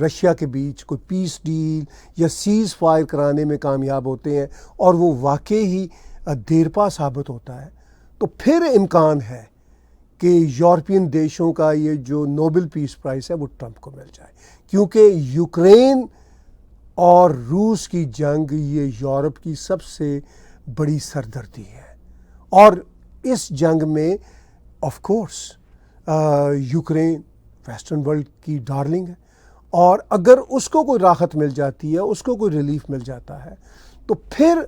Russia کے بیچ کوئی پیس deal یا سیز فائر کرانے میں کامیاب ہوتے ہیں اور وہ واقعی ہی دیرپا ثابت ہوتا ہے، تو پھر امکان ہے کہ یورپین دیشوں کا یہ جو نوبل پیس پرائز ہے وہ ٹرمپ کو مل جائے، کیونکہ یوکرین اور روس کی جنگ یہ یورپ کی سب سے بڑی سردردی ہے، اور اس جنگ میں of course Ukraine western world کی ڈارلنگ ہے، اور اگر اس کو کوئی راحت مل جاتی ہے، اس کو کوئی ریلیف مل جاتا ہے، تو پھر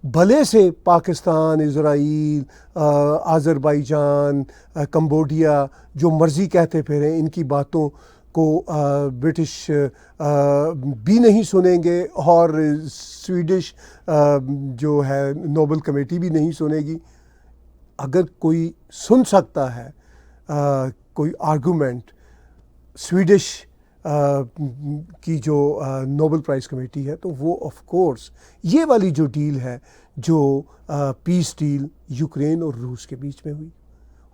بھلے سے پاکستان، اسرائیل، آذربائیجان، کمبوڈیا جو مرضی کہتے پھریں، ان کی باتوں کو برٹش بھی نہیں سنیں گے، اور سویڈش جو ہے نوبل کمیٹی بھی نہیں سنے گی۔ اگر کوئی سن سکتا ہے کوئی آرگومنٹ سویڈش کی جو نوبل پرائز کمیٹی ہے، تو وہ آف کورس یہ والی جو ڈیل ہے، جو پیس ڈیل یوکرین اور روس کے بیچ میں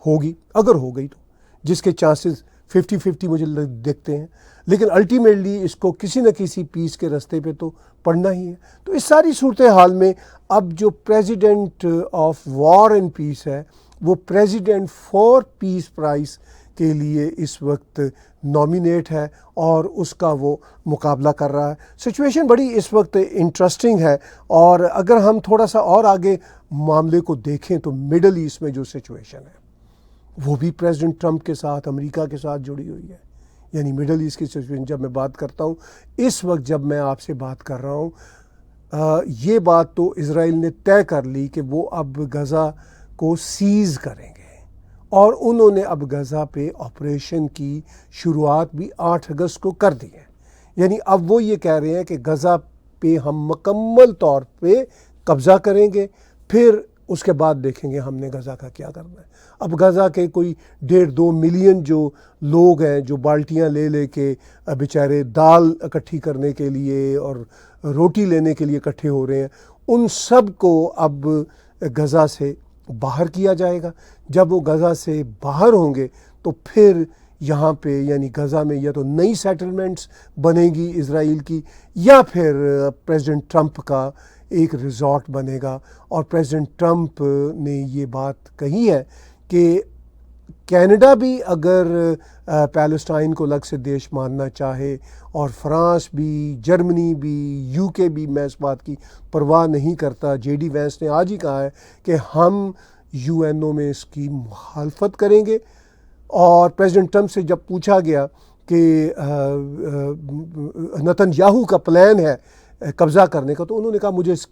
ہوگی، اگر ہو گئی تو، جس کے چانسز 50-50 مجھے دیکھتے ہیں، لیکن الٹیمیٹلی اس کو کسی نہ کسی پیس کے راستے پہ تو پڑنا ہی ہے۔ تو اس ساری صورتحال میں اب جو president of war and peace ہے، وہ پریزیڈنٹ فار پیس پرائز کے لیے اس وقت نامینیٹ ہے اور اس کا وہ مقابلہ کر رہا ہے۔ سچویشن بڑی اس وقت انٹرسٹنگ ہے، اور اگر ہم تھوڑا سا اور آگے معاملے کو دیکھیں تو مڈل ایسٹ میں جو سچویشن ہے وہ بھی پریزیڈنٹ ٹرمپ کے ساتھ، امریکہ کے ساتھ جڑی ہوئی ہے۔ یعنی مڈل ایسٹ کی سچویشن جب میں بات کرتا ہوں، اس وقت جب میں آپ سے بات کر رہا ہوں، یہ بات تو اسرائیل نے طے کر لی کہ وہ اب غزہ کو سیز کریں گے، اور انہوں نے اب غزہ پہ آپریشن کی شروعات بھی 8 اگست کو کر دی ہے۔ یعنی اب وہ یہ کہہ رہے ہیں کہ غزہ پہ ہم مکمل طور پہ قبضہ کریں گے، پھر اس کے بعد دیکھیں گے ہم نے غزہ کا کیا کرنا ہے۔ اب غزہ کے کوئی 1.5-2 ملین جو لوگ ہیں، جو بالٹیاں لے لے کے بیچارے دال اکٹھی کرنے کے لیے اور روٹی لینے کے لیے اکٹھے ہو رہے ہیں، ان سب کو اب غزہ سے باہر کیا جائے گا۔ جب وہ غزہ سے باہر ہوں گے تو پھر یہاں پہ یعنی غزہ میں یا تو نئی سیٹلمنٹس بنے گی اسرائیل کی، یا پھر پریزیڈنٹ ٹرمپ کا ایک ریزورٹ بنے گا۔ اور پریزیڈنٹ ٹرمپ نے یہ بات کہی ہے کہ کینیڈا بھی اگر پیلسٹائن کو الگ سے دیش ماننا چاہے، اور فرانس بھی، جرمنی بھی، یو کے بھی، میں اس بات کی پرواہ نہیں کرتا۔ جے ڈی وینس نے آج ہی کہا ہے کہ ہم یو این او میں اس کی مخالفت کریں گے۔ اور پریزیڈنٹ ٹرمپ سے جب پوچھا گیا کہ نتن یاہو کا پلان ہے قبضہ کرنے کا، تو انہوں نے کہا مجھے اس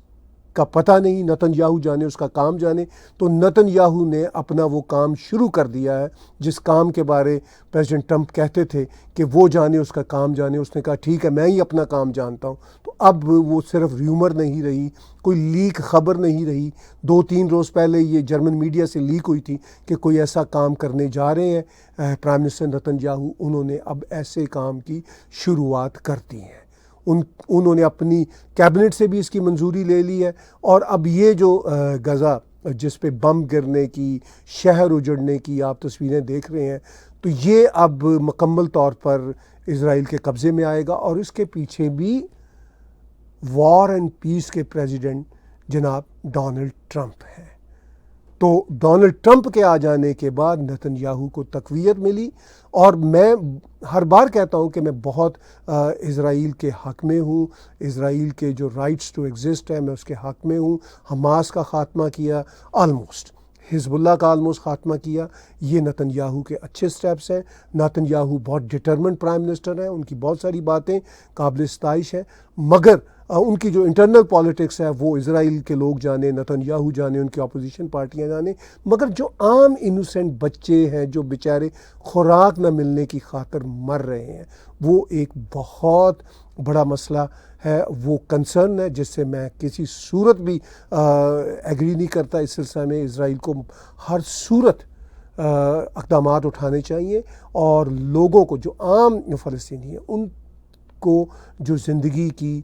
کا پتہ نہیں، نتن یاہو جانے، اس کا کام جانے۔ تو نتن یاہو نے اپنا وہ کام شروع کر دیا ہے جس کام کے بارے پریزیڈنٹ ٹرمپ کہتے تھے کہ وہ جانے، اس کا کام جانے۔ اس نے کہا ٹھیک ہے، میں ہی اپنا کام جانتا ہوں۔ تو اب وہ صرف ریومر نہیں رہی، کوئی لیک خبر نہیں رہی۔ 2-3 روز پہلے یہ جرمن میڈیا سے لیک ہوئی تھی کہ کوئی ایسا کام کرنے جا رہے ہیں پرائم منسٹر نتن یاہو۔ انہوں نے اب ایسے کام کی شروعات کر دی ہے۔ انہوں نے اپنی کیبنٹ سے بھی اس کی منظوری لے لی ہے، اور اب یہ جو غزہ جس پہ بم گرنے کی، شہر اجڑنے کی آپ تصویریں دیکھ رہے ہیں، تو یہ اب مکمل طور پر اسرائیل کے قبضے میں آئے گا۔ اور اس کے پیچھے بھی وار اینڈ پیس کے پریزیڈنٹ جناب ڈونلڈ ٹرمپ ہیں۔ تو ڈونلڈ ٹرمپ کے آ جانے کے بعد نتن یاہو کو تقویت ملی، اور میں ہر بار کہتا ہوں کہ میں بہت اسرائیل کے حق میں ہوں، اسرائیل کے جو رائٹس ٹو ایگزسٹ ہے میں اس کے حق میں ہوں۔ حماس کا خاتمہ کیا، آلموسٹ حزب اللہ کا آلموسٹ خاتمہ کیا، یہ نتن یاہو کے اچھے سٹیپس ہیں۔ نتن یاہو بہت ڈٹرمنٹ پرائم منسٹر ہیں، ان کی بہت ساری باتیں قابل ستائش ہیں، مگر ان کی جو انٹرنل پالیٹکس ہے وہ اسرائیل کے لوگ جانے، نتن یاہو جانے، ان کی اپوزیشن پارٹیاں جانے، مگر جو عام انوسینٹ بچے ہیں جو بیچارے خوراک نہ ملنے کی خاطر مر رہے ہیں، وہ ایک بہت بڑا مسئلہ ہے، وہ کنسرن ہے جس سے میں کسی صورت بھی ایگری نہیں کرتا۔ اس سلسلے میں اسرائیل کو ہر صورت اقدامات اٹھانے چاہیے، اور لوگوں کو جو عام فلسطینی ہیں ان کو جو زندگی کی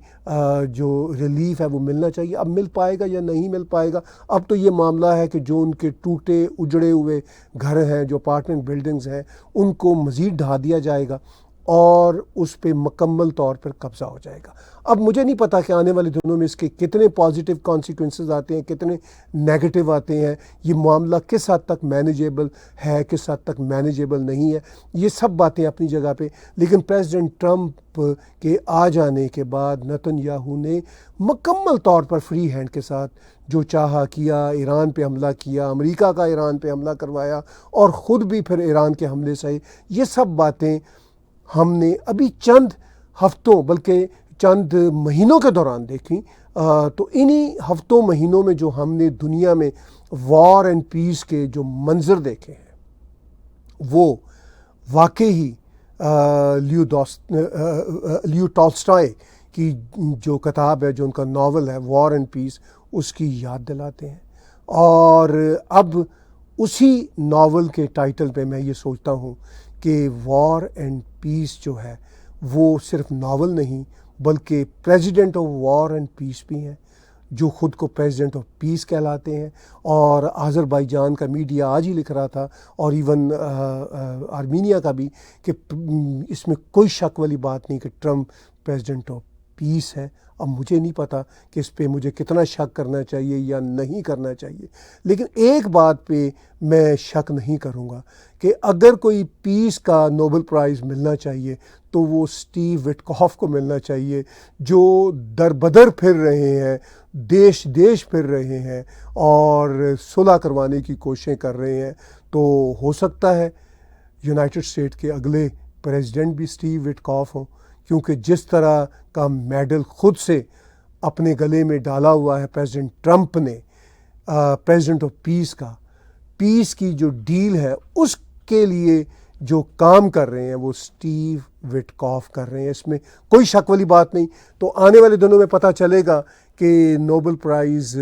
جو ریلیف ہے وہ ملنا چاہیے۔ اب مل پائے گا یا نہیں مل پائے گا، اب تو یہ معاملہ ہے کہ جو ان کے ٹوٹے اجڑے ہوئے گھر ہیں، جو اپارٹمنٹ بلڈنگز ہیں، ان کو مزید ڈھا دیا جائے گا، اور اس پہ مکمل طور پر قبضہ ہو جائے گا۔ اب مجھے نہیں پتا کہ آنے والے دنوں میں اس کے کتنے پازیٹیو کانسیکوینسز آتے ہیں، کتنے نیگیٹو آتے ہیں، یہ معاملہ کس حد تک مینیجیبل ہے، کس حد تک مینیجیبل نہیں ہے، یہ سب باتیں اپنی جگہ پہ۔ لیکن پریزیڈنٹ ٹرمپ کے آ جانے کے بعد نتن یاہو نے مکمل طور پر فری ہینڈ کے ساتھ جو چاہا کیا، ایران پہ حملہ کیا، امریکہ کا ایران پہ حملہ کروایا اور خود بھی پھر ایران کے حملے سے، یہ سب باتیں ہم نے ابھی چند ہفتوں بلکہ چند مہینوں کے دوران دیکھیں۔ تو انہی ہفتوں مہینوں میں جو ہم نے دنیا میں وار اینڈ پیس کے جو منظر دیکھے ہیں وہ واقعی لیو ٹالسٹائے کی جو کتاب ہے، جو ان کا ناول ہے وار اینڈ پیس، اس کی یاد دلاتے ہیں۔ اور اب اسی ناول کے ٹائٹل پہ میں یہ سوچتا ہوں کہ وار اینڈ پیس جو ہے وہ صرف ناول نہیں بلکہ president of war and peace بھی ہیں، جو خود کو پریزیڈنٹ آف پیس کہلاتے ہیں۔ اور آذربائیجان کا میڈیا آج ہی لکھ رہا تھا، اور ایون آرمینیا کا بھی، کہ اس میں کوئی شک والی بات نہیں کہ ٹرمپ پریزیڈنٹ آف پیس ہے۔ اب مجھے نہیں پتا کہ اس پہ مجھے کتنا شک کرنا چاہیے یا نہیں کرنا چاہیے، لیکن ایک بات پہ میں شک نہیں کروں گا کہ اگر کوئی پیس کا نوبل پرائز ملنا چاہیے تو وہ اسٹیو وٹکاف کو ملنا چاہیے، جو در بدر پھر رہے ہیں، دیش دیش پھر رہے ہیں اور صلح کروانے کی کوششیں کر رہے ہیں۔ تو ہو سکتا ہے یونائٹڈ اسٹیٹ کے اگلے پریزیڈنٹ بھی اسٹیو وٹکاف ہوں، کیونکہ جس طرح کا میڈل خود سے اپنے گلے میں ڈالا ہوا ہے پریزیڈنٹ ٹرمپ نے پریزیڈنٹ آف پیس کا، پیس کی جو ڈیل ہے اس کے لیے جو کام کر رہے ہیں وہ اسٹیو وٹکاف کر رہے ہیں، اس میں کوئی شک والی بات نہیں۔ تو آنے والے دنوں میں پتہ چلے گا کہ نوبل پرائز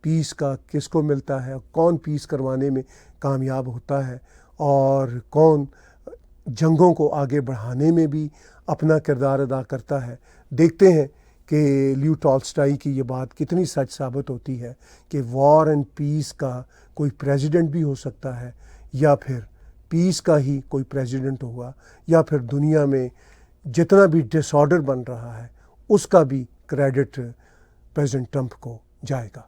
پیس کا کس کو ملتا ہے، کون پیس کروانے میں کامیاب ہوتا ہے اور کون جنگوں کو آگے بڑھانے میں بھی اپنا کردار ادا کرتا ہے۔ دیکھتے ہیں کہ لیو ٹالسٹائی کی یہ بات کتنی سچ ثابت ہوتی ہے کہ وار اینڈ پیس کا کوئی پریزیڈنٹ بھی ہو سکتا ہے، یا پھر پیس کا ہی کوئی پریزیڈنٹ ہوگا، یا پھر دنیا میں جتنا بھی ڈس آرڈر بن رہا ہے اس کا بھی کریڈٹ پریزیڈنٹ ٹرمپ کو جائے گا۔